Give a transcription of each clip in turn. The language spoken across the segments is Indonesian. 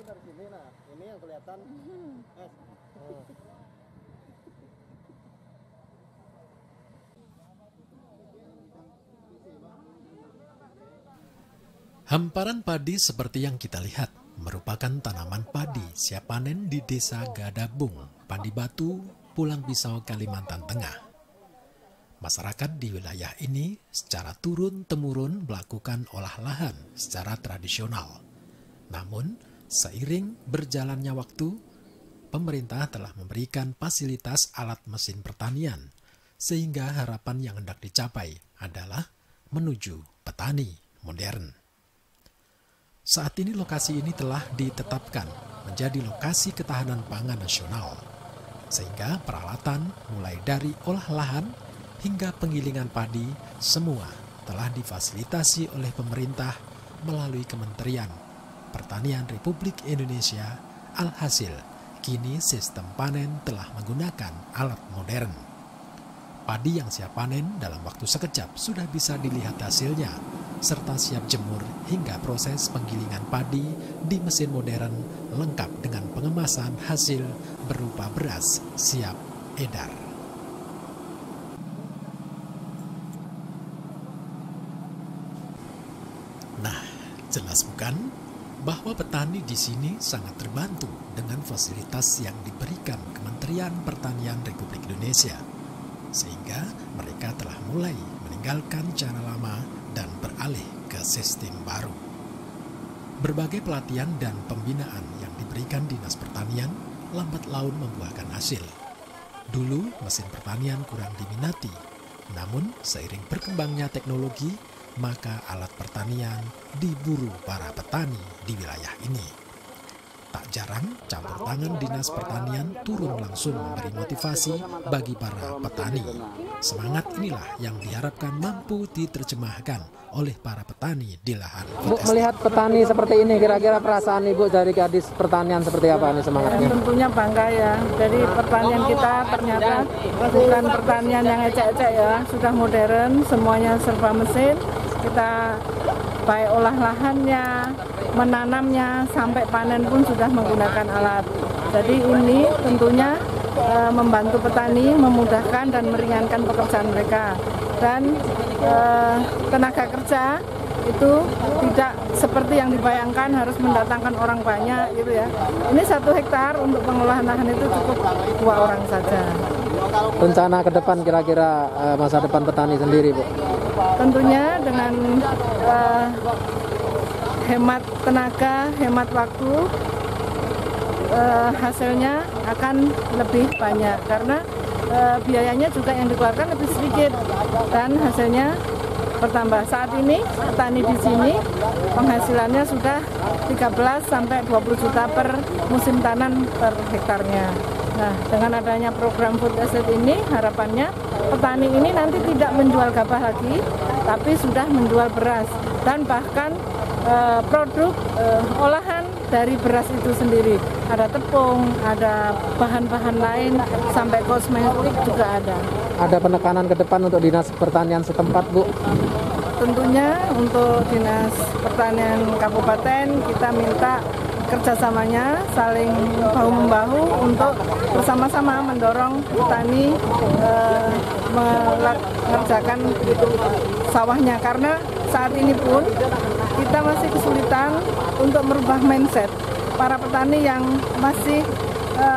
dari sini, nah ini yang kelihatan. Hamparan padi seperti yang kita lihat merupakan tanaman padi siap panen di Desa Gadabung, Pandi Batu, Pulang Pisau, Kalimantan Tengah. Masyarakat di wilayah ini secara turun-temurun melakukan olah lahan secara tradisional. Namun, seiring berjalannya waktu, pemerintah telah memberikan fasilitas alat mesin pertanian, sehingga harapan yang hendak dicapai adalah menuju petani modern. Saat ini lokasi ini telah ditetapkan menjadi lokasi ketahanan pangan nasional, sehingga peralatan mulai dari olah lahan hingga penggilingan padi semua telah difasilitasi oleh pemerintah melalui Kementerian Pertanian Republik Indonesia. Alhasil, kini sistem panen telah menggunakan alat modern. Padi yang siap panen dalam waktu sekejap sudah bisa dilihat hasilnya, serta siap jemur hingga proses penggilingan padi di mesin modern lengkap dengan pengemasan hasil berupa beras siap edar. Nah, jelas bukan bahwa petani di sini sangat terbantu dengan fasilitas yang diberikan Kementerian Pertanian Republik Indonesia, sehingga mereka telah mulai meninggalkan cara lama dan beralih ke sistem baru. Berbagai pelatihan dan pembinaan yang diberikan Dinas Pertanian lambat laun membuahkan hasil. Dulu mesin pertanian kurang diminati, namun seiring berkembangnya teknologi, maka alat pertanian diburu para petani di wilayah ini. Tak jarang campur tangan Dinas Pertanian turun langsung memberi motivasi bagi para petani. Semangat inilah yang diharapkan mampu diterjemahkan oleh para petani di lahan. Bu, melihat petani seperti ini, kira-kira perasaan Ibu dari Kadis Pertanian seperti apa nih semangatnya? Tentunya bangga ya, dari pertanian kita ternyata bukan pertanian yang ecek-ecek ya, sudah modern, semuanya serba mesin. Kita baik olah lahannya, menanamnya, sampai panen pun sudah menggunakan alat. Jadi ini tentunya membantu petani, memudahkan dan meringankan pekerjaan mereka. Dan tenaga kerja itu tidak seperti yang dibayangkan harus mendatangkan orang banyak gitu ya. Ini 1 hektar untuk pengolahan lahan itu cukup 2 orang saja. Rencana ke depan kira-kira masa depan petani sendiri, Bu? Tentunya dengan hemat tenaga, hemat waktu, hasilnya akan lebih banyak karena biayanya juga yang dikeluarkan lebih sedikit dan hasilnya bertambah. Saat ini petani di sini penghasilannya sudah 13 sampai 20 juta per musim tanam per hektarnya. Nah, dengan adanya program Food Estate ini, harapannya petani ini nanti tidak menjual gabah lagi, tapi sudah menjual beras dan bahkan produk olahan dari beras itu sendiri. Ada tepung, ada bahan-bahan lain, sampai kosmetik juga ada. Ada penekanan ke depan untuk Dinas Pertanian setempat, Bu? Tentunya untuk Dinas Pertanian Kabupaten kita minta kerjasamanya saling bahu-membahu untuk bersama-sama mendorong petani mengerjakan sawahnya, karena saat ini pun kita masih kesulitan untuk merubah mindset para petani yang masih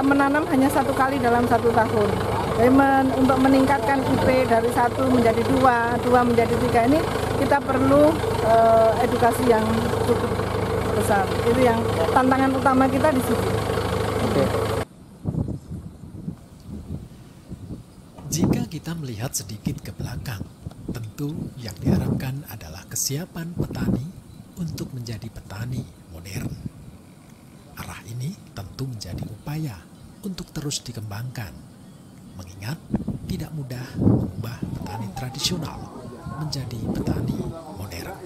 menanam hanya 1 kali dalam 1 tahun. Jadi untuk meningkatkan IP dari 1 menjadi 2, 2 menjadi 3 ini kita perlu edukasi yang cukup besar. Itu yang tantangan utama kita di situ. Oke. Jika kita melihat sedikit ke belakang, tentu yang diharapkan adalah kesiapan petani untuk menjadi petani modern. Arah ini tentu menjadi upaya untuk terus dikembangkan, mengingat tidak mudah mengubah petani tradisional menjadi petani modern.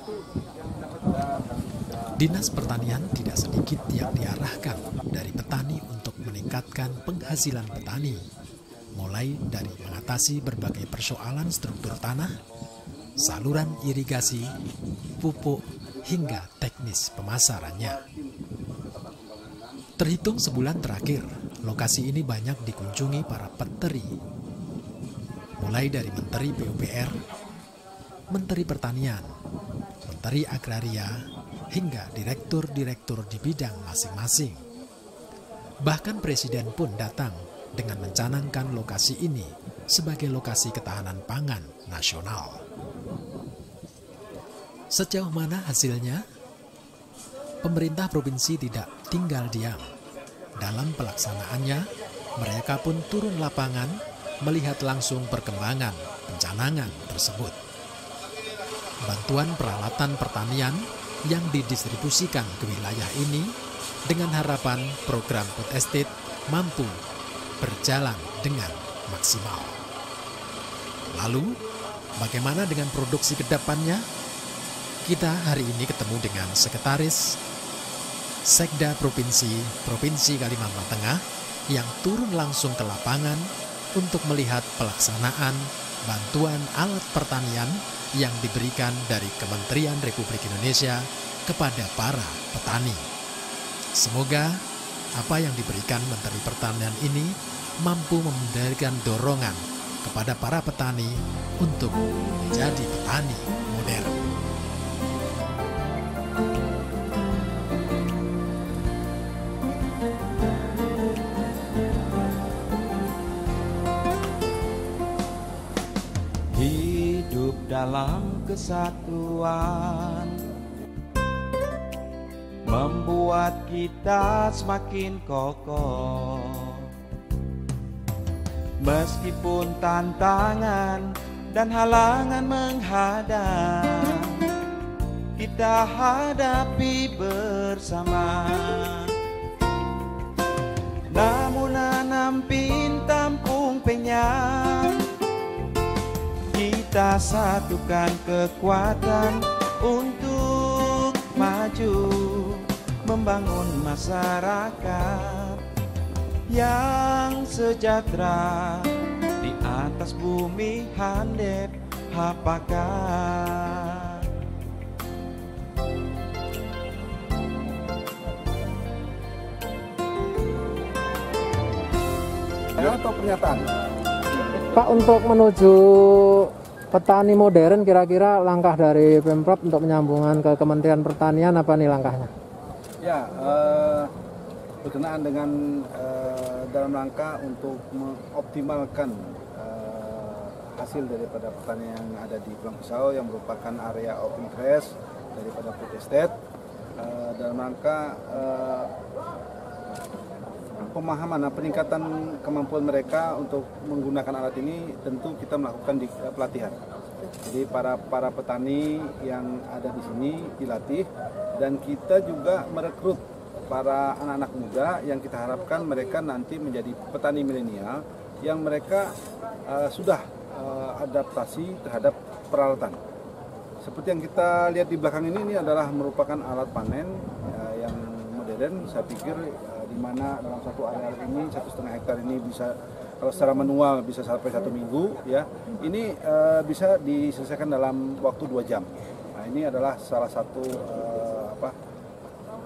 Dinas Pertanian tidak sedikit yang diarahkan dari petani untuk meningkatkan penghasilan petani, mulai dari mengatasi berbagai persoalan struktur tanah, saluran irigasi, pupuk, hingga teknis pemasarannya. Terhitung sebulan terakhir, lokasi ini banyak dikunjungi para peteri. Mulai dari Menteri PUPR, Menteri Pertanian, Menteri Agraria, hingga direktur-direktur di bidang masing-masing. Bahkan Presiden pun datang dengan mencanangkan lokasi ini sebagai lokasi ketahanan pangan nasional. Sejauh mana hasilnya? Pemerintah provinsi tidak tinggal diam. Dalam pelaksanaannya, mereka pun turun lapangan melihat langsung perkembangan pencanangan tersebut. Bantuan peralatan pertanian yang didistribusikan ke wilayah ini dengan harapan program food estate mampu berjalan dengan maksimal. Lalu, bagaimana dengan produksi ke depannya? Kita hari ini ketemu dengan Sekretaris Sekda Provinsi Kalimantan Tengah yang turun langsung ke lapangan untuk melihat pelaksanaan bantuan alat pertanian yang diberikan dari Kementerian Republik Indonesia kepada para petani. Semoga apa yang diberikan Menteri Pertanian ini mampu memberikan dorongan kepada para petani untuk menjadi petani modern. Hidup dalam kesatuan membuat kita semakin kokoh. Meskipun tantangan dan halangan menghadang, kita hadapi bersama. Namun nanam tampung penyang, kita satukan kekuatan untuk maju membangun masyarakat yang sejahtera di atas bumi handap hapakan. Atau pernyataan? Pak, untuk menuju petani modern, kira-kira langkah dari Pemprov untuk penyambungan ke Kementerian Pertanian apa nih langkahnya? Ya, berkenaan dengan dalam rangka untuk mengoptimalkan hasil daripada pertanian yang ada di Pulang Pisau yang merupakan area of interest daripada food estate, dalam rangka pemahaman, peningkatan kemampuan mereka untuk menggunakan alat ini, tentu kita melakukan pelatihan. Jadi para petani yang ada di sini dilatih, dan kita juga merekrut para anak-anak muda yang kita harapkan mereka nanti menjadi petani milenial yang mereka sudah adaptasi terhadap peralatan. Seperti yang kita lihat di belakang ini adalah merupakan alat panen yang modern. Saya pikir di mana dalam satu area ini 1,5 hektar ini bisa, kalau secara manual bisa sampai 1 minggu ya, ini bisa diselesaikan dalam waktu 2 jam. Nah, ini adalah salah satu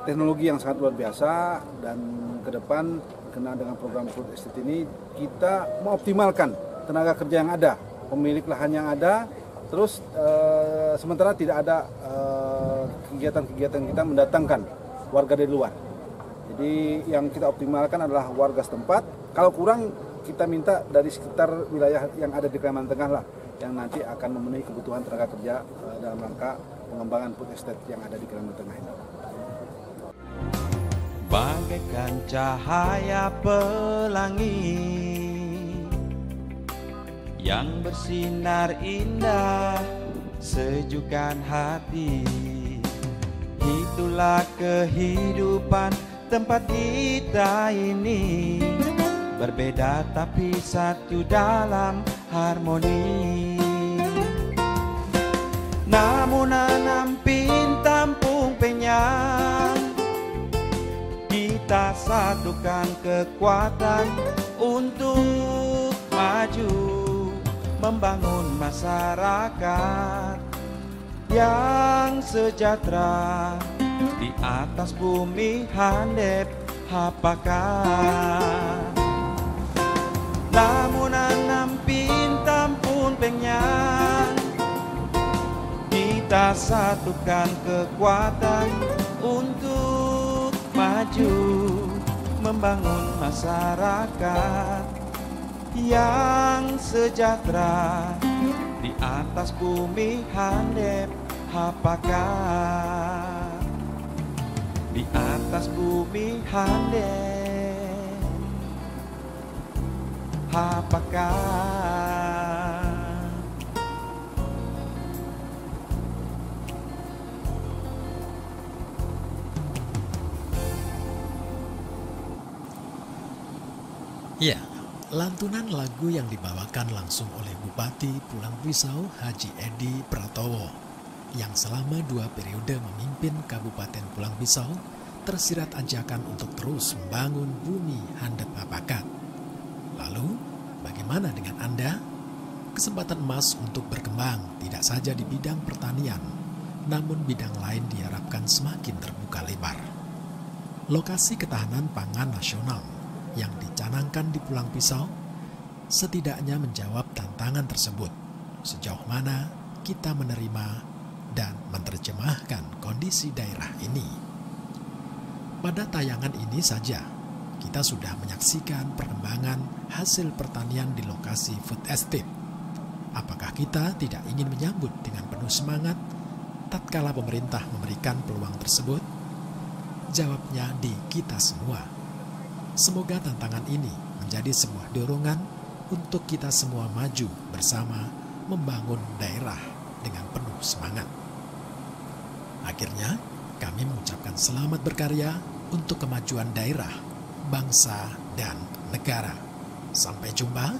teknologi yang sangat luar biasa, dan ke depan berkenaan dengan program food estate ini kita mengoptimalkan tenaga kerja yang ada, pemilik lahan yang ada, terus sementara tidak ada kegiatan-kegiatan kita mendatangkan warga dari luar. Jadi yang kita optimalkan adalah warga setempat. Kalau kurang, kita minta dari sekitar wilayah yang ada di Kalimantan Tengah lah, yang nanti akan memenuhi kebutuhan tenaga kerja dalam rangka pengembangan food estate yang ada di Kalimantan Tengah ini. Bagaikan cahaya pelangi yang bersinar indah, sejukkan hati. Itulah kehidupan tempat kita ini, berbeda tapi satu dalam harmoni. Namun nanam tampung penyang, kita satukan kekuatan untuk maju membangun masyarakat yang sejahtera di atas bumi handap hapakan. Namun anam pintam pun penyan, kita satukan kekuatan untuk maju membangun masyarakat yang sejahtera di atas bumi handap hapakan, di atas bumi handap hapakan. Ya, lantunan lagu yang dibawakan langsung oleh Bupati Pulang Pisau Haji Edi Pratowo yang selama 2 periode memimpin Kabupaten Pulang Pisau tersirat ajakan untuk terus membangun bumi handap hapakat. Lalu, bagaimana dengan Anda? Kesempatan emas untuk berkembang tidak saja di bidang pertanian, namun bidang lain diharapkan semakin terbuka lebar. Lokasi ketahanan pangan nasional yang dicanangkan di Pulang Pisau setidaknya menjawab tantangan tersebut. Sejauh mana kita menerima dan menerjemahkan kondisi daerah ini. Pada tayangan ini saja, kita sudah menyaksikan perkembangan hasil pertanian di lokasi food estate. Apakah kita tidak ingin menyambut dengan penuh semangat tatkala pemerintah memberikan peluang tersebut? Jawabnya di kita semua. Semoga tantangan ini menjadi sebuah dorongan untuk kita semua maju bersama membangun daerah dengan penuh semangat. Akhirnya, kami mengucapkan selamat berkarya untuk kemajuan daerah, bangsa, dan negara. Sampai jumpa.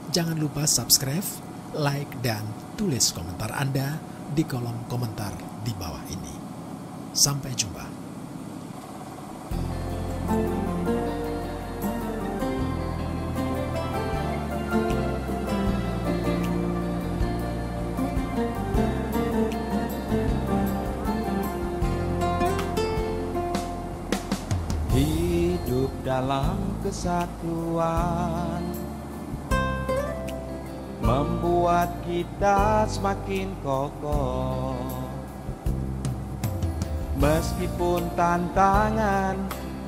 Jangan lupa subscribe, like, dan tulis komentar Anda di kolom komentar di bawah ini. Sampai jumpa. Hidup dalam kesatuan membuat kita semakin kokoh. Meskipun tantangan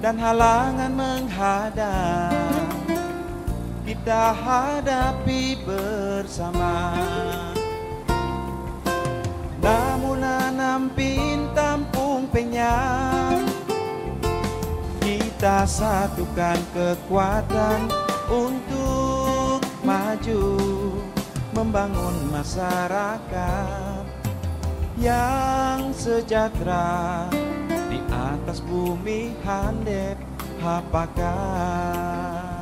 dan halangan menghadang, kita hadapi bersama. Namun anam pintam pung penyang, kita satukan kekuatan untuk maju membangun masyarakat yang sejahtera di atas bumi handap hapakan.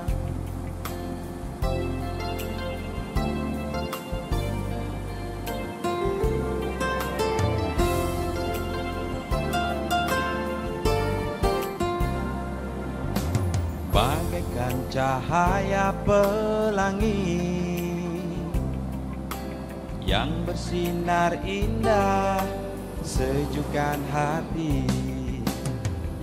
Bagaikan cahaya pelangi yang bersinar indah, sejukkan hati.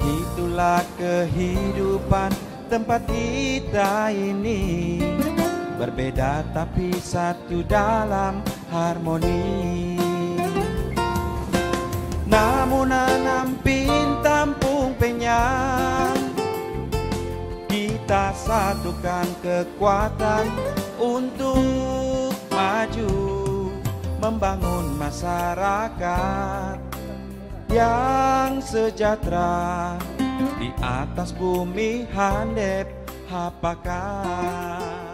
Itulah kehidupan tempat kita ini, berbeda tapi satu dalam harmoni. Namun anam pintam pung penyang, kita satukan kekuatan untuk maju membangun masyarakat yang sejahtera di atas bumi handap hapakan.